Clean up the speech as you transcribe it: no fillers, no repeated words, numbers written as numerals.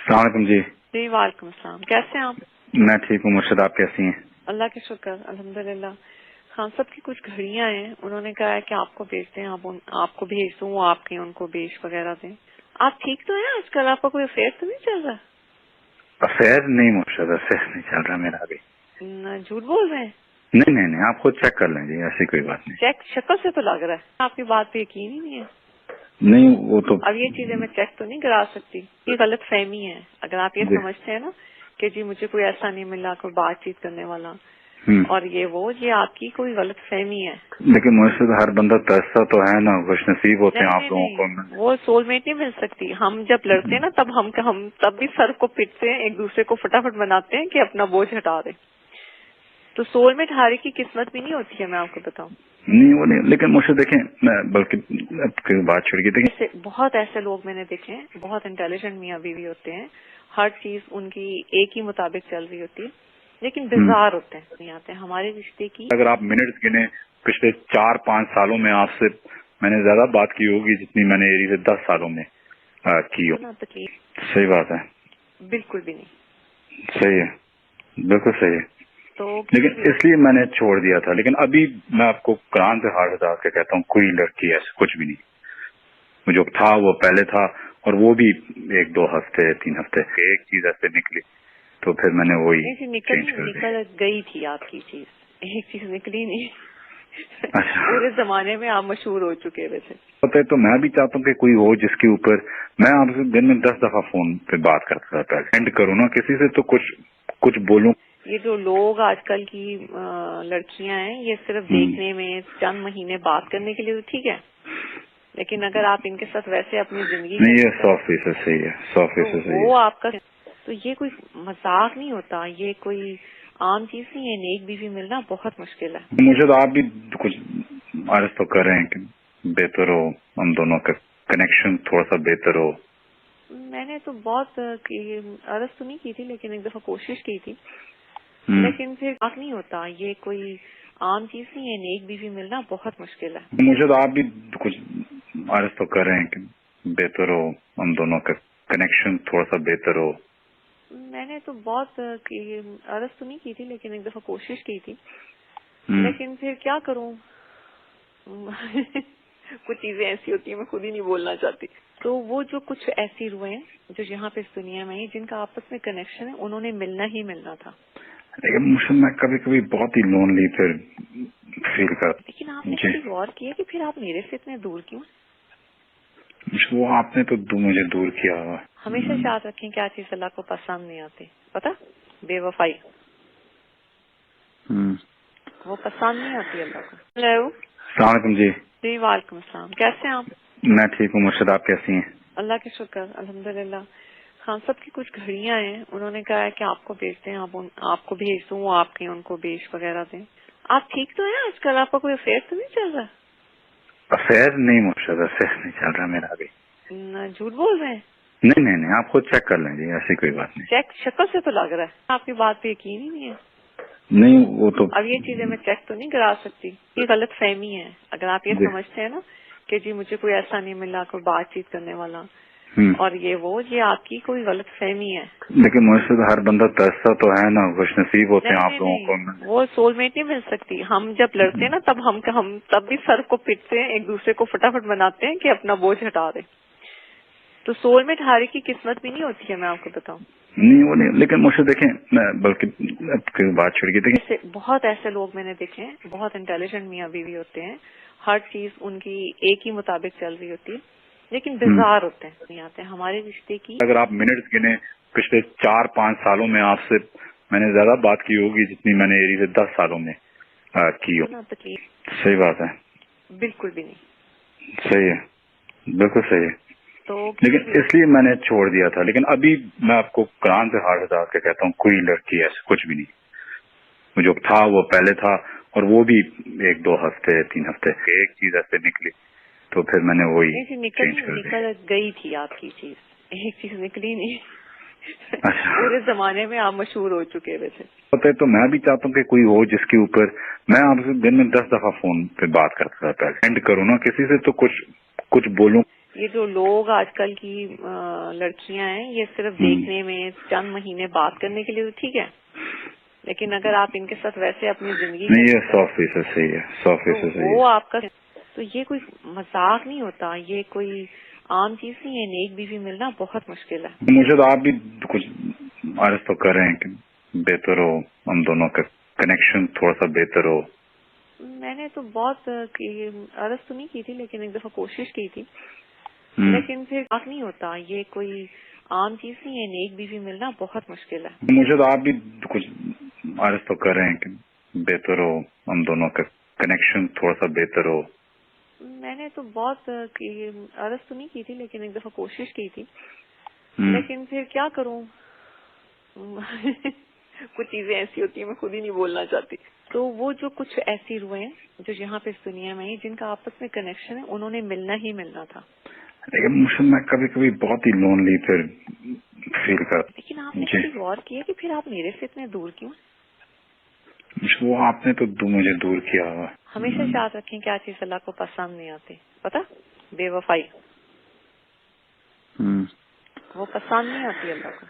السلام علیکم جی۔ جی وعلیکم السلام، کیسے ہیں آپ؟ میں ٹھیک ہوں مرشد، آپ کیسی ہیں؟ اللہ کے شکر الحمدللہ۔ خان صاحب کی کچھ گھڑیاں ہیں، انہوں نے کہا ہے کہ آپ کو بھیجتے ہیں، آپ کو بھیج دوں، وہ آپ کے ان کو بیچ وغیرہ دیں۔ آپ ٹھیک تو ہیں؟ آج کل آپ کا کوئی افیئر تو نہیں چل رہا؟ افیئر نہیں مرشد، افیئر نہیں چل رہا میرا ابھی۔ جھوٹ بول رہے ہیں؟ نہیں، آپ خود چیک کر لیں جی، ایسی کوئی بات نہیں۔ چیک شکل سے تو لگ رہا ہے، آپ کی بات پہ یقین ہی نہیں ہے۔ نہیں وہ تو اب یہ چیزیں میں چیک تو نہیں کرا سکتی، یہ غلط فہمی ہے۔ اگر آپ یہ جی سمجھتے ہیں نا کہ جی مجھے کوئی ایسا نہیں ملا، کوئی بات چیت کرنے والا اور یہ آپ کی کوئی غلط فہمی ہے۔ لیکن مرشد ہر بندہ ترستا تو ہے نا، خوش نصیب ہوتے ہیں آپ لوگوں کو۔ نہیں، وہ سول میٹ نہیں مل سکتی۔ ہم جب لڑتے ہیں نا ہم تب بھی سر کو پیٹتے ہیں، ایک دوسرے کو فٹافٹ بناتے ہیں کہ اپنا بوجھ ہٹا دیں۔ تو سول میٹ ہر ایک کی قسمت بھی نہیں ہوتی ہے، میں آپ کو بتاؤں۔ نہیں وہ نہیں، لیکن مرشد دیکھیں، میں بلکہ بات چھڑ گئی دیکھیں، بہت ایسے لوگ میں نے دیکھے ہیں، بہت انٹیلیجنٹ میاں بیوی ہوتے ہیں، ہر چیز ان کی ایک ہی مطابق چل رہی ہوتی ہے، لیکن بیزار ہوتے ہیں، نہیں آتے ہمارے رشتے کی۔ اگر آپ منٹس گنے پچھلے 4-5 سالوں میں آپ سے میں نے زیادہ بات کی ہوگی جتنی میں نے ایری سے 10 سالوں میں کی ہو۔ تکلیف صحیح بات ہے، بالکل بھی نہیں، صحیح ہے، بالکل صحیح ہے۔ تو لیکن اس لیے میں نے چھوڑ دیا تھا، لیکن ابھی میں آپ کو قرآن سے ہاتھ ہٹا کے کہتا ہوں کوئی لڑکی ایسے کچھ بھی نہیں، جو تھا وہ پہلے تھا، اور وہ بھی 1-2 ہفتے 3 ہفتے ایک چیز ایسے نکلی تو پھر میں نے وہی چینج کر دی۔ نکل گئی تھی آپ کی چیز، ایک چیز نکلی نہیں۔ اچھا پورے زمانے میں آپ مشہور ہو چکے ہوئے تھے۔ پتہ ہے، تو میں بھی چاہتا ہوں کہ کوئی ہو جس کے اوپر میں آپ سے دن میں 10 دفعہ فون پہ بات کرتا تھا، سینڈ کروں نا کسی سے تو کچھ بولوں۔ یہ جو لوگ آج کل کی لڑکیاں ہیں، یہ صرف دیکھنے میں چند مہینے بات کرنے کے لیے تو ٹھیک ہے، لیکن اگر آپ ان کے ساتھ ویسے اپنی زندگی نہیں یہ 100% صحیح ہے، 100% صحیح وہ ہے۔ آپ کا تو یہ کوئی مذاق نہیں ہوتا، یہ کوئی عام چیز نہیں ہے۔ نیک بیوی ملنا بہت مشکل ہے۔ مجھے تو آپ بھی کچھ عرض تو کر رہے ہیں کہ بہتر ہو ہم دونوں کا کنیکشن تھوڑا سا بہتر ہو۔ میں نے تو بہت عرض تو نہیں کی تھی، لیکن ایک دفعہ کوشش کی تھی، لیکن پھر حق نہیں ہوتا، یہ کوئی عام چیز نہیں ہے۔ نیک بیوی ملنا بہت مشکل ہے۔ مجھے تو آپ بھی کچھ عرض تو کر رہے ہیں کہ بہتر ہو ہم دونوں کا کنیکشن تھوڑا سا بہتر ہو۔ میں نے تو بہت عرض تو نہیں کی تھی، لیکن ایک دفعہ کوشش کی تھی، لیکن پھر کیا کروں، کچھ چیزیں ایسی ہوتی ہیں میں خود ہی نہیں بولنا چاہتی۔ تو وہ جو کچھ ایسی روحیں ہیں جو یہاں پہ اس دنیا میں جن کا آپس میں کنیکشن ہے، انہوں نے ملنا ہی ملنا تھا۔ لیکن میں کبھی بہت ہی لونلی پھر فیل کرتا۔ لیکن آپ نے کبھی غور کیا کہ پھر آپ میرے سے اتنے دور کیوں؟ وہ آپ نے تو مجھے دور کیا ہوا۔ ہمیشہ یاد رکھیں کیا چیز اللہ کو پسند نہیں آتی، پتا؟ بے وفائی، وہ پسند نہیں آتی اللہ کو۔ ہیلو، السلام علیکم جی۔ جی وعلیکم السلام، کیسے ہیں آپ؟ میں ٹھیک ہوں مرشد، آپ کیسی ہیں؟ اللہ کے شکر الحمدللہ۔ خان صاحب کی کچھ گھڑیاں ہیں، انہوں نے کہا ہے کہ آپ کو بھیجتے ہیں، آپ کو بھیج دوں، وہ آپ کے ان کو بیچ وغیرہ دیں۔ آپ ٹھیک تو ہیں؟ آج کل آپ کا کوئی افیئر تو نہیں چل رہا؟ افیئر نہیں مرشد، افیئر نہیں چل رہا میرا ابھی۔ جھوٹ بول رہے ہیں؟ نہیں، آپ خود چیک کر لیں جی، ایسی کوئی بات نہیں۔ چیک شکل سے تو لگ رہا ہے، آپ کی بات پہ یقین ہی نہیں ہے۔ نہیں وہ تو اب یہ چیزیں میں چیک تو نہیں کرا سکتی، یہ غلط فہمی ہے۔ اگر آپ یہ جی سمجھتے ہیں نا کہ جی مجھے کوئی ایسا نہیں ملا، کوئی بات چیت کرنے والا اور یہ آپ کی کوئی غلط فہمی ہے۔ لیکن مرشد ہر بندہ ترستا تو ہے نا، خوش نصیب ہوتے ہیں آپ لوگوں کو۔ وہ سول میٹ نہیں مل سکتی۔ ہم جب لڑتے ہیں نا ہم تب بھی سر کو پیٹتے ہیں، ایک دوسرے کو فٹافٹ بناتے ہیں کہ اپنا بوجھ ہٹا دیں۔ تو سول میٹ ہر ایک کی قسمت بھی نہیں ہوتی ہے، میں آپ کو بتاؤں۔ نہیں وہ نہیں، لیکن مرشد دیکھیں، میں بلکہ بات چھڑ گئی دیکھیں، بہت ایسے لوگ میں نے دیکھے ہیں، بہت انٹیلیجنٹ میاں بیوی ہوتے ہیں، ہر چیز ان کی ایک ہی مطابق چل رہی ہوتی ہے، لیکن بیزار ہوتے ہیں، نہیں آتے ہمارے رشتے کی۔ اگر آپ منٹس گنے پچھلے 4-5 سالوں میں آپ سے میں نے زیادہ بات کی ہوگی جتنی میں نے ایری سے 10 سالوں میں کی ہو۔ تکلیف صحیح بات ہے، بالکل بھی نہیں، صحیح ہے، بالکل صحیح ہے۔ تو لیکن اس لیے میں نے چھوڑ دیا تھا، لیکن ابھی میں آپ کو قرآن سے ہاتھ ہٹا کے کہتا ہوں کوئی لڑکی ایسے کچھ بھی نہیں، جو تھا وہ پہلے تھا، اور وہ بھی 1-2 ہفتے 3 ہفتے ایک چیز ایسے نکلی تو پھر میں نے وہی چینج کر دی۔ نکل گئی تھی آپ کی چیز، ایک چیز نکلی نہیں۔ اچھا پورے زمانے میں آپ مشہور ہو چکے ہوئے تھے۔ پتہ ہے، تو میں بھی چاہتا ہوں کہ کوئی ہو جس کے اوپر میں آپ سے دن میں 10 دفعہ فون پہ بات کرتا تھا، سینڈ کروں نا کسی سے تو کچھ بولوں۔ یہ جو لوگ آج کل کی لڑکیاں ہیں یہ صرف دیکھنے میں چند مہینے بات کرنے کے لیے تو ٹھیک ہے، لیکن اگر آپ ان کے ساتھ ویسے اپنی زندگی نہیں یہ 100% صحیح ہے، 100% صحیح وہ ہے. آپ کا تو یہ کوئی مذاق نہیں ہوتا، یہ کوئی عام چیز نہیں ہے. نیک بیوی ملنا بہت مشکل ہے. مجھے تو آپ بھی کچھ عرض تو کر رہے ہیں کہ بہتر ہو ہم دونوں کا کنیکشن تھوڑا سا بہتر ہو. میں نے تو بہت عرض تو نہیں کی تھی، لیکن ایک دفعہ کوشش کی تھی، لیکن پھر بات نہیں ہوتا. یہ کوئی عام چیز نہیں ہے. نیک بیوی ملنا بہت مشکل ہے. مجھے تو آپ بھی کچھ عرض تو کر رہے ہیں کہ بہتر ہو ہم دونوں کا کنیکشن تھوڑا سا بہتر ہو. میں نے تو بہت عرض تو نہیں کی تھی، لیکن ایک دفعہ کوشش کی تھی، لیکن پھر کیا کروں. کچھ چیزیں ایسی ہوتی ہیں میں خود ہی نہیں بولنا چاہتی. تو وہ جو کچھ ایسی روحیں ہیں جو یہاں پہ اس دنیا میں جن کا آپس میں کنیکشن ہے، انہوں نے ملنا ہی ملنا تھا. لیکن میں کبھی کبھی بہت ہی لونلی پھر فیل کرتا. لیکن آپ نے کبھی غور کیا کہ پھر آپ میرے سے اتنے دور کیوں؟ وہ آپ نے تو مجھے دور کیا ہوا. ہمیشہ یاد رکھیں کیا چیز اللہ کو پسند نہیں آتی، پتا؟ بے وفائی. وہ پسند نہیں آتی اللہ کو.